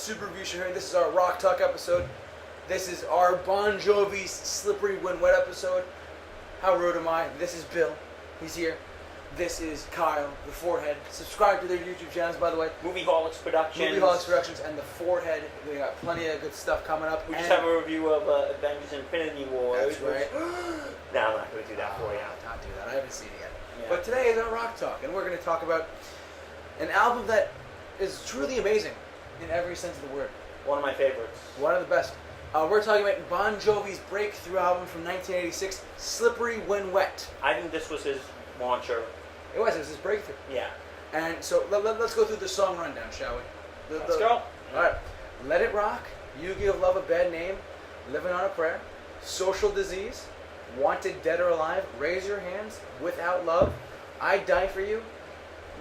Super Review Show here. This is our Rock Talk episode. This is our Bon Jovi's Slippery When Wet episode. How rude am I? This is Bill. He's here. This is Kyle, the Forehead. Subscribe to their YouTube channels, by the way. Movieaholics Productions. Movieaholics Productions and the Forehead. We got plenty of good stuff coming up. We just have a review of Avengers Infinity War. That's right. No, I'm not going to do that for you. Not do that. I haven't seen it yet. Yeah. But today is our Rock Talk, and we're going to talk about an album that is truly amazing in every sense of the word. One of my favorites. One of the best. We're talking about Bon Jovi's breakthrough album from 1986, Slippery When Wet. I think this was his launcher. It was his breakthrough. Yeah. And so let's go through the song rundown, shall we? Let's go. All right. Let It Rock, You Give Love a Bad Name, Living on a Prayer, Social Disease, Wanted Dead or Alive, Raise Your Hands, Without Love, I Die For You,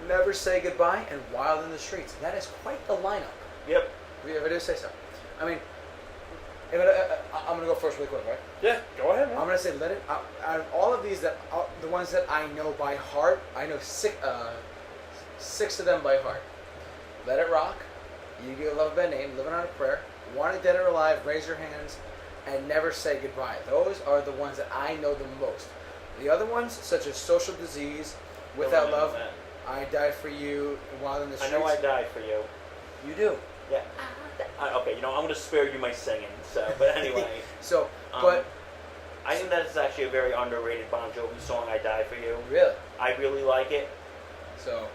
Never Say Goodbye, and Wild in the Streets. That is quite the lineup. Yep. If I do say so. I mean, I'm going to go first really quick, right? Yeah, go ahead, man. I'm going to say Let It... Out of all of these, the ones that I know by heart, I know six of them by heart. Let It Rock, You Give Love a Bad Name, Living on a Prayer, Wanted Dead or Alive, Raise Your Hands, and Never Say Goodbye. Those are the ones that I know the most. The other ones, such as Social Disease, Without Love, I Die For You, Wild in the Streets. I know I Die For You. You do. Yeah. Okay, I'm going to spare you my singing, but anyway. But... I think that is actually a very underrated Bon Jovi song, I Die For You. Really? I really like it. So,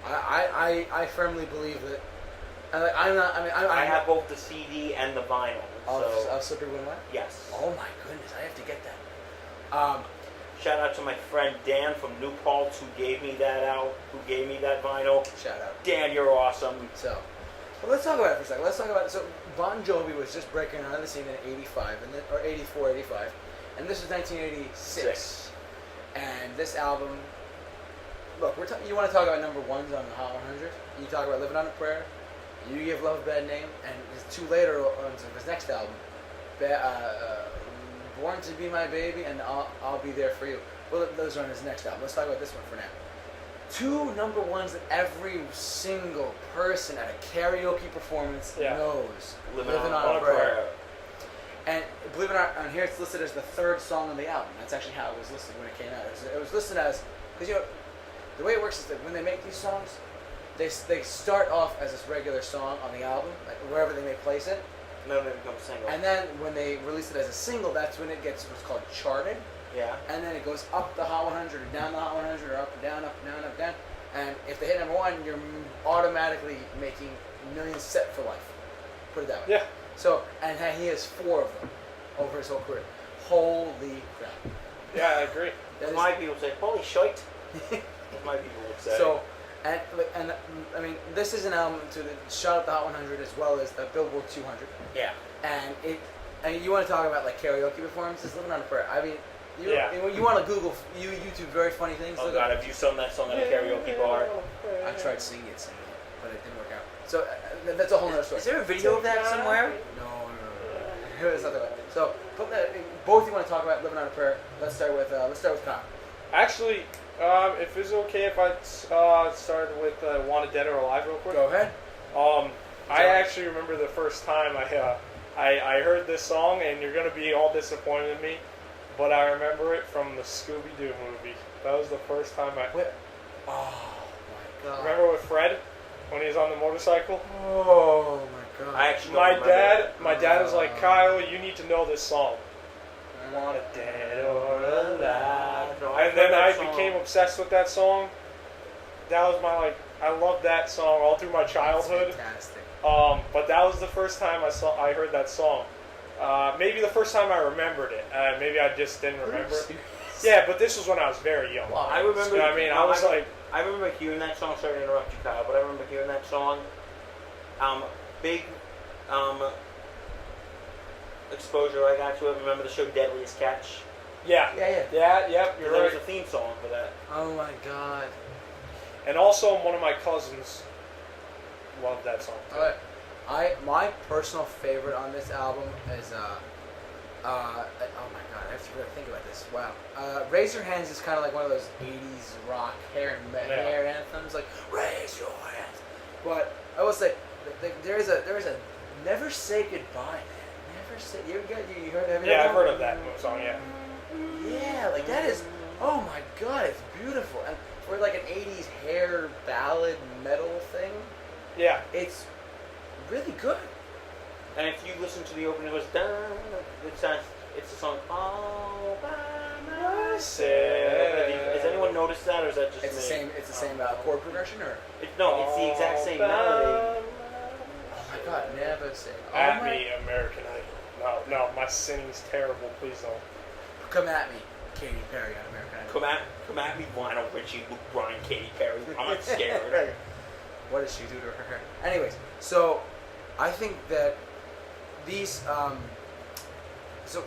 I firmly believe that... I have both the CD and the vinyl. Of Slippery When Wet? Yes. Oh my goodness, I have to get that. Shout out to my friend Dan from New Paltz who gave me that vinyl. Shout out. Dan, you're awesome. So, well, let's talk about it for a second. Let's talk about it. So, Bon Jovi was just breaking out of the scene in 85, or 84, 85. And this was 1986. And this album... Look, you want to talk about number ones on the Hot 100? You talk about Living on a Prayer, You Give Love a Bad Name, and his two later ones of his next album, Born to Be My Baby, and I'll Be There For You. Well, those are on his next album. Let's talk about this one for now. Two number ones that every single person at a karaoke performance knows. Living on a Prayer. And believe it or not, on here it's listed as the third song on the album. That's actually how it was listed when it came out. It was listed as, because the way it works is that when they make these songs, they start off as this regular song on the album, like wherever they may place it. And then it becomes a single. And then when they release it as a single, that's when it gets what's called charted. Yeah. And then it goes up the Hot 100 or down the Hot 100 or up and down, up and down, up and down. And if they hit number one, you're automatically making millions set for life. Put it that way. Yeah. So, and he has 4 of them over his whole career. Holy crap. Yeah, I agree. As my people say, holy shite. As my people would say. So, and I mean, this is an album to shot at the Hot 100 as well as the Billboard 200. Yeah. And you want to talk about like karaoke performances, Living on a Prayer. I mean, you want to Google, YouTube very funny things. Oh God, have you sung that song at a karaoke bar? I tried singing it, but it didn't work out. So that's a whole other story. Is there a video of that somewhere? No. It's not that way. So both you want to talk about Living on a Prayer. Let's start with Kyle. Actually, if it's okay if I started with Wanted Dead or Alive real quick. Go ahead. I actually remember the first time I heard this song, and you're gonna be all disappointed in me, but I remember it from the Scooby-Doo movie. That was the first time Wait. Oh my God. Remember with Fred when he was on the motorcycle? Oh my God. I actually My dad was like, Kyle, you need to know this song. Wanted Dead or Alive. And then I became obsessed with that song. That was I loved that song all through my childhood. That's fantastic. But that was the first time I heard that song. Maybe the first time I remembered it. Maybe I just didn't remember it. Yeah, but this was when I was very young. Well, I remember. You know what I mean? I remember hearing that song. Sorry to interrupt you, Kyle, but I remember hearing that song. Big exposure I got to it. Remember the show Deadliest Catch? Yeah. Yeah. Yep, you're there right. was a theme song for that. Oh my God. And also, one of my cousins loved that song too. My personal favorite on this album is oh my God, I have to really think about this. Wow. Raise Your Hands is kind of like one of those 80s rock hair anthems, like Raise Your Hands. But I will say there is a Never Say Goodbye, man. Never say. You heard that? Yeah, I've heard of that song. Yeah. Yeah, like that is. Oh my God, it's beautiful. And for like an '80s hair ballad metal thing, Yeah. it's really good. And if you listen to the opening, it goes dun. It's the song All by Myself. Has anyone noticed that, or is that just It's me? the same. It's the same chord progression, or No, it's the exact same melody. oh my God, never say. At me, American Idol. No, my singing's terrible. Please don't. Come at me, Katy Perry on American Idol. Come at me, Lionel Richie with Brian Katy Perry. I'm not scared. What does she do to her hair? Anyways, so I think that these. So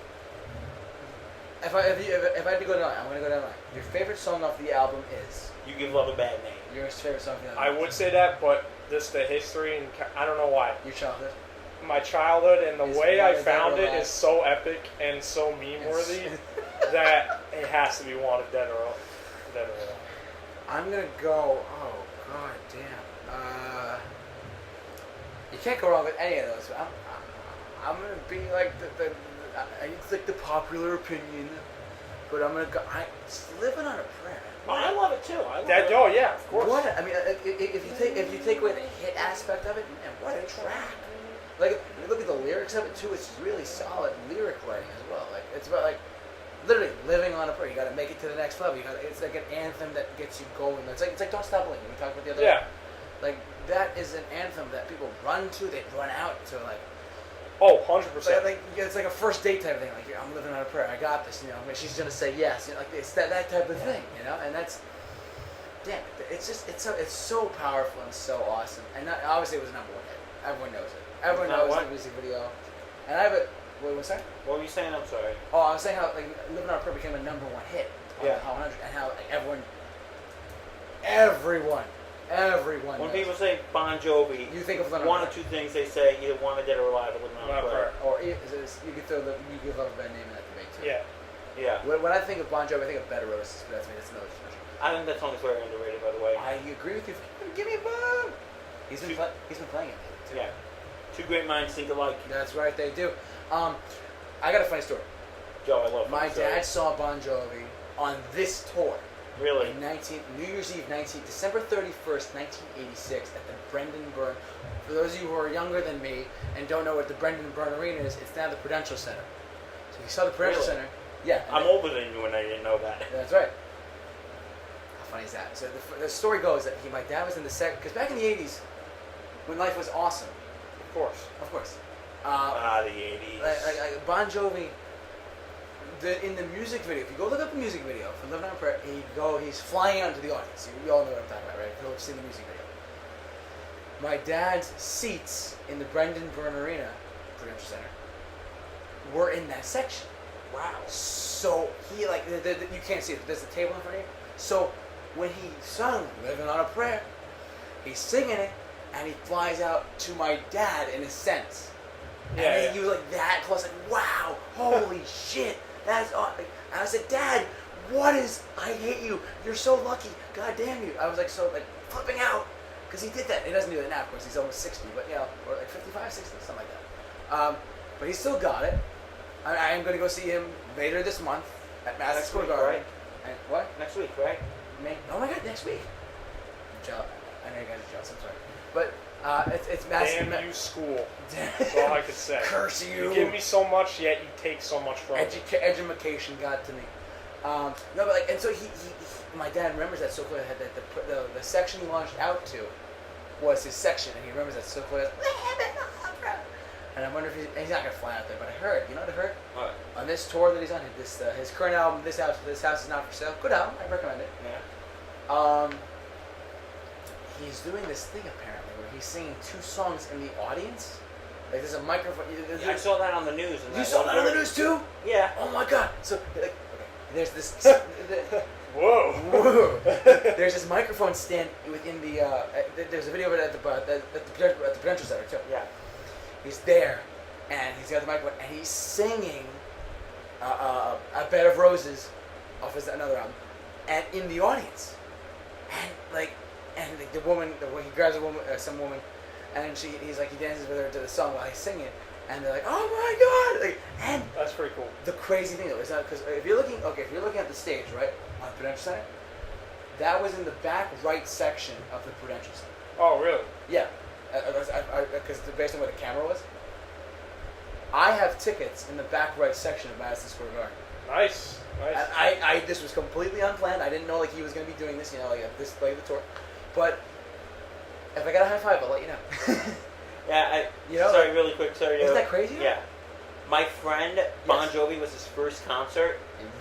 if I had to go down, I'm gonna go down. Your favorite song off the album is You Give Love a Bad Name. your favorite song off the album. I would say that, but just the history and I don't know why. Your childhood. My childhood and the Is way Wanna I Dead found or it Alive. is so epic and so meme-worthy that it has to be Wanted Dead or Alive. I'm gonna go. Oh God damn. You can't go wrong with any of those. I'm gonna be like it's like the popular opinion, but I'm gonna go. It's Living on a Prayer. Oh, I love it too. Oh yeah, of course. What? I mean, if you take away the hit aspect of it, man, what a track! Like, you look at the lyrics of it too. It's really solid lyric writing as well. Like, it's about like literally living on a prayer. You got to make it to the next level. It's like an anthem that gets you going. It's like Don't Stop Believing. We talked about the other day. Like that is an anthem that people run to. They run out to like. Oh, 100%. Like it's like a first date type of thing. Like, yeah, I'm living on a prayer. I got this. You know, she's gonna say yes. You know, like it's that type of thing. You know, and that's. Damn, it's just it's so powerful and so awesome. And obviously it was number one hit. Everyone knows it. Everyone knows the music video. And I have it. What's that? What were you saying? I'm sorry. Oh, I was saying how like Living on a Prayer became a number one hit on Yeah. the Hot 100, and how like, everyone When knows people it. say Bon Jovi, You think of Living one on or a two things they say, either Wanted Dead or Alive or Living on a Prayer. or you could throw You Give Love a Bad Name in that debate too. Yeah. Yeah. When I think of Bon Jovi, I think of Better Roses, but that's another discussion. I think that song is very underrated, by the way. I agree with you. Give me a bone. He's been playing it too. Yeah. Two great minds think alike. That's right, they do. I got a funny story. Joe, I love My that dad story. saw Bon Jovi on this tour Really? in New Year's Eve, December 31st, 1986, at the Brendan Byrne. For those of you who are younger than me and don't know what the Brendan Byrne Arena is, it's now the Prudential Center. So he saw the Prudential Really? Center. Yeah. I'm older than you and I didn't know that. That's right. How funny is that? So the story goes that my dad was in the second, because back in the 80s, when life was awesome, Of course. of course. The 80s. Like Bon Jovi, in the music video, if you go look up the music video for Living on a Prayer, he's flying out into the audience. You all know what I'm talking about, right? If you've seen the music video. My dad's seats in the Brendan Byrne Arena, Prudential Center, were in that section. Wow. So he you can't see it. There's a table in front of you. So when he sung "Living on a Prayer," he's singing it, and he flies out to my dad in a sense. And he was like that close, like wow, holy shit, that's awesome. And I said, Dad, I hate you. You're so lucky. God damn you. I was like so like flipping out because he did that. He doesn't do that now, of course. He's almost 60, but you know, or like 55, 60, something like that. But he still got it. I am going to go see him later this month at Maddox Square Garden. Right? And what? Next week, right? Oh my God, next week. I'm jealous. I know you guys are jealous. I'm sorry, but it's massive. Damn you, school. That's all I could say. Curse you. You give me so much, yet you take so much from me. Education got to me. No, but like, and so he my dad remembers that so clearly. That the section he launched out to was his section, and he remembers that so clearly. And I wonder if he's not gonna fly out there, but I heard. You know what I heard? What? On this tour that he's on, his current album, This House Is Not For Sale. Good album, I recommend it. Yeah. He's doing this thing apparently where he's singing two songs in the audience. Like there's a microphone. I saw that on the news. And You saw that on the news too? Yeah. Oh my God! So like, okay, there's this. Whoa. Whoa. There's this microphone stand within the. There's a video of it at the Prudential Center too. Yeah. He's there, and he's got the microphone, and he's singing "A Bed of Roses" off another album, and in the audience, and the woman, he grabs some woman, and he's like, he dances with her to the song while he's singing it, and they're like, oh my god! Like, and That's pretty cool. the crazy thing though is that because if you're looking at the stage right on the Prudential Center, that was in the back right section of the Prudential Center. Oh, really? Yeah, because based on where the camera was. I have tickets in the back right section of Madison Square Garden. Nice. And I this was completely unplanned. I didn't know like he was going to be doing this, this like the tour. But if I got a high five, I'll let you know. Yeah, sorry, really quick. Sorry. Isn't that crazy? Yeah. My friend Bon Jovi was his first concert.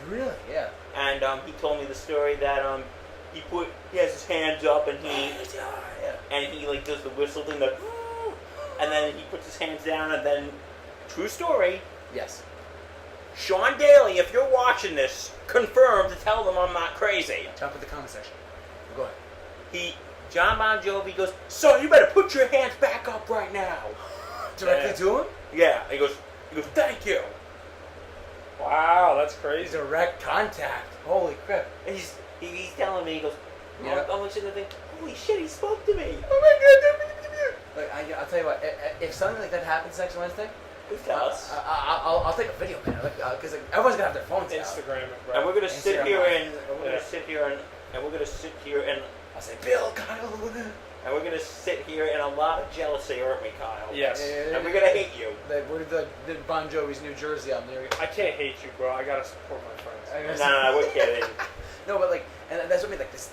Really? Yeah. And he told me the story that he has his hands up and he like does the whistle thing, and then he puts his hands down, and then true story. Yes. Sean Daly, if you're watching this, confirm to tell them I'm not crazy. Jump in the comment section. Go ahead. John Bon Jovi goes, son, you better put your hands back up right now. Directly to him? Yeah. He goes, thank you. Wow, that's crazy. Direct contact. Holy crap. And he's telling me, he goes, Yeah. I'm watching the thing, holy shit, he spoke to me. Oh my god. Like, I'll tell you what, if something like that happens next Wednesday, Please tell us. I'll take a video, man. Because everyone's gonna have their phones out. Instagram it, bro. And we're gonna sit Instagram here Live. and we're gonna sit here and I'll say, Bill, Kyle. and we're gonna sit here in a lot of jealousy, aren't we, Kyle? Yes. And we're gonna hate you. We're the Bon Jovi's New Jersey album. I can't hate you, bro. I gotta support my friends. Nah, we're kidding. No, but like, and that's what I mean. Like this,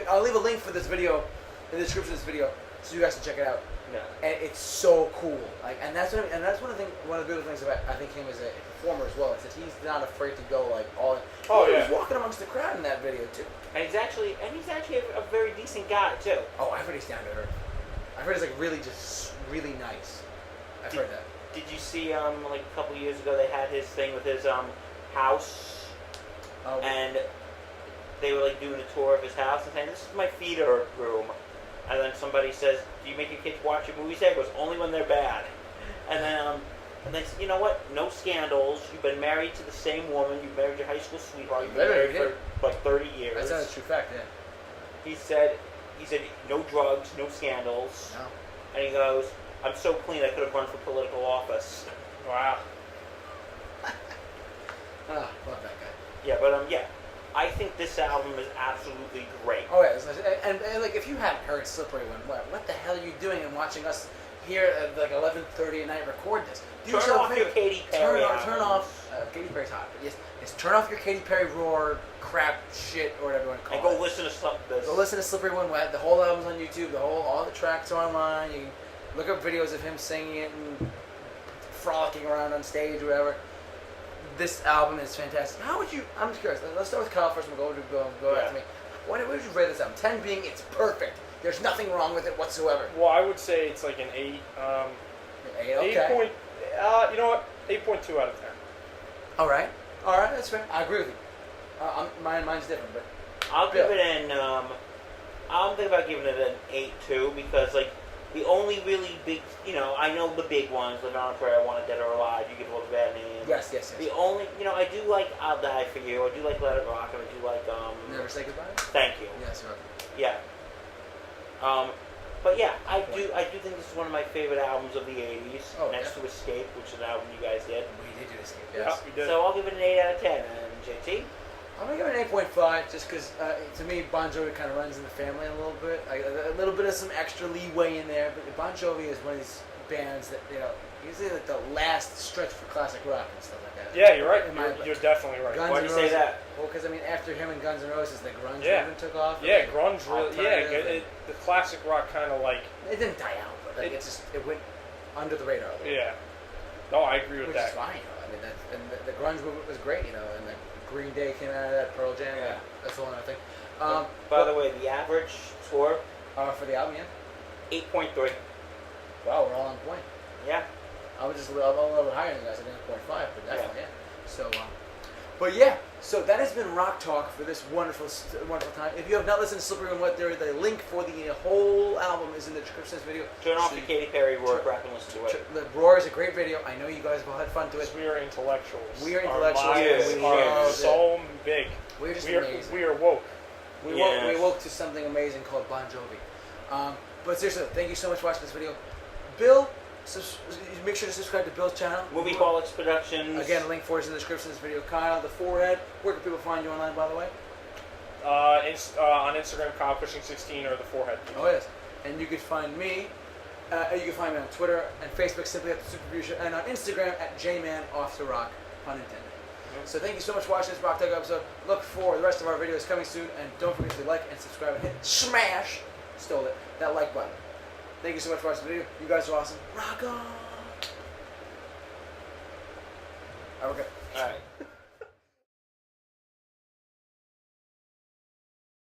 I'll leave a link for this video in the description of this video, so you guys can check it out. No. And it's so cool. Like, and that's what, and that's one of the beautiful things about I think him as a performer as well is that he's not afraid to go like all. Oh, he yeah. was walking amongst the crowd in that video too. And he's actually a very decent guy too. Oh, I've heard he's down to earth. I've heard he's like really nice. I've heard that. Did you see like a couple years ago they had his thing with his house, Oh, and they were like doing a tour of his house and saying, this is my feeder room. And then somebody says, do you make your kids watch your movies there? He goes, only when they're bad. And then you know what? No scandals. You've been married to the same woman. You've married your high school sweetheart. You've been married for like 30 years. that's not a true fact. Yeah. He said, no drugs, no scandals. No. And he goes, I'm so clean I could have run for political office. Wow. Ah, love that guy. Yeah, but yeah. I think this album is absolutely great. Oh yeah, and like if you hadn't heard Slippery When Wet, what the hell are you doing and watching us here at like 11:30 at night record this? Do Turn yourself off a your favor. Katy Perry. Turn off. Katy Perry's hot, but yes, turn off your Katy Perry roar crap shit or whatever you want to call And it. go listen to this. Go listen to Slippery When Wet. The whole album's on YouTube. All the tracks are online. You can look up videos of him singing it and frolicking around on stage or whatever. This album is fantastic. How would you? I'm just curious. Let's start with Kyle first. And we'll go back to me. What would you rate this album? 10 being it's perfect. There's nothing wrong with it whatsoever. Well, I would say it's like an 8. 8. Okay. 8 point. You know what? 8.2 out of 10. All right, that's fair. I agree with you. Mine's different, but I'll give it an. I'm thinking about giving it an 8 too, because like the only really big, I know the big ones, Live on a Prayer, Wanted Dead or Alive, You Give All the Bad Names. yes. The only, I do like I'll Die for You. I do like Let It Rock, and I do like Never Say Goodbye. Thank You. Yes, right. Yeah. But yeah, I do think this is one of my favorite albums of the '80s, next to Escape, which is an album you guys did. We did do Escape. Yeah, Yes. we did. So I'll give it an 8 out of 10. And JT? I'm gonna give it an 8.5 just because to me Bon Jovi kind of runs in the family a little bit. A little bit of some extra leeway in there, but Bon Jovi is one of these bands that usually like the last stretch for classic rock and stuff like that. Yeah, you're right. In my- You're definitely right. Guns Why N' do you say Roses- that? Well, because I mean, after him and Guns N' Roses, the grunge movement took off. Yeah, grunge really. Yeah, Alternative the classic rock kind of like. It didn't die out, but like, it went under the radar. A little. Yeah. No, I agree with Which that. is fine. I mean, the grunge movement was great, and the Green Day came out of that, Pearl Jam. Yeah. That's the one I think. By the way, the average score, for the album, 8.3. Wow, we're all on point. Yeah. I was just a little bit higher than you guys. I think 0.5, but definitely, yeah. So, but yeah, so that has been Rock Talk for this wonderful time. If you have not listened to Slippery When Wet, the link for the whole album is in the description of this video. Turn off So your Katy Perry roar crap and listen to it. The Roar is a great video. I know you guys have all had fun to it. We are intellectuals. We are intellectuals. Our minds We are love so big. We're just We are amazing. we are woke. We Yes. woke to something amazing called Bon Jovi. But seriously, thank you so much for watching this video. Bill, make sure to subscribe to Bill's channel. Movie Qualix Productions. Again, link for it is in the description of this video. Kyle, the forehead. Where can people find you online, by the way? On Instagram, Kyle Pushing 16 or the forehead. Oh yes, and you can find me. You can find me on Twitter and Facebook simply at the Super Review Show, and on Instagram at JManOffTheRock, pun intended. So thank you so much for watching this Rock Tug episode. Look for the rest of our videos coming soon, and don't forget to like and subscribe and hit smash, stole it, that like button. Thank you so much for watching the video. You guys are awesome. Rock on! Alright, we're good. Alright.